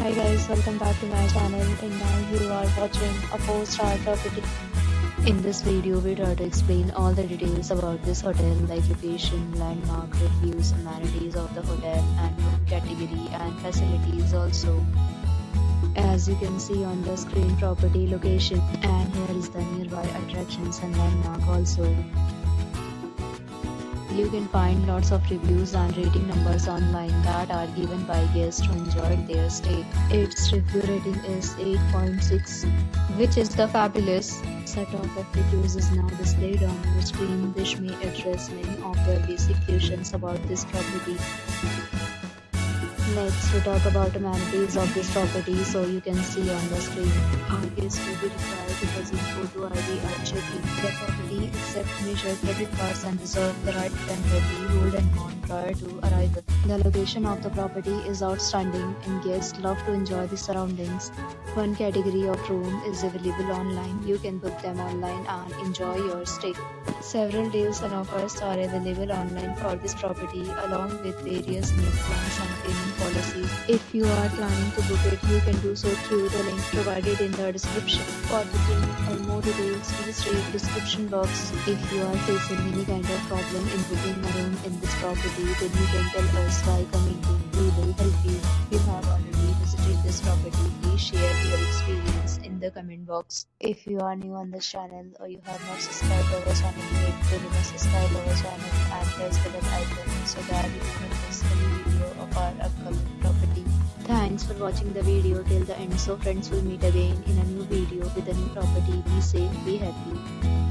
Hi guys, welcome back to my channel, and now you are watching a 4-star property. In this video, we try to explain all the details about this hotel like location, landmark, reviews, amenities of the hotel and room category and facilities also. As you can see on the screen, property location, and here is the nearby attractions and landmark also. You can find lots of reviews and rating numbers online that are given by guests who enjoyed their stay. Its review rating is 8.6, which is the fabulous. Set of reviews is now displayed on your screen, which may address many of your basic questions about this property. Next, we talk about amenities of this property. So you can see on the screen, our guests will be required to present photo ID at check-in. The property accepts major credit cards and reserve the right to temporarily hold an account prior to arrival. The location of the property is outstanding and guests love to enjoy the surroundings. One category of room is available online. You can book them online and enjoy your stay. Several deals and offers are available online for this property, along with various meal plans and payment policies. If you are planning to book it, you can do so through the link provided in the description. For booking or more details, please read description box. If you are facing any kind of problem in booking a room in this property, then you can tell us by commenting. We will help you. If you have already visited this property, please share your experience in the comment box. If you are new on this channel or you have not subscribed to our channel yet, then you must subscribe to our channel and press the bell icon so that you do not miss any video of our upcoming property. Thanks for watching the video till the end. So friends, will meet again in a new video with a new property. Be safe, be happy.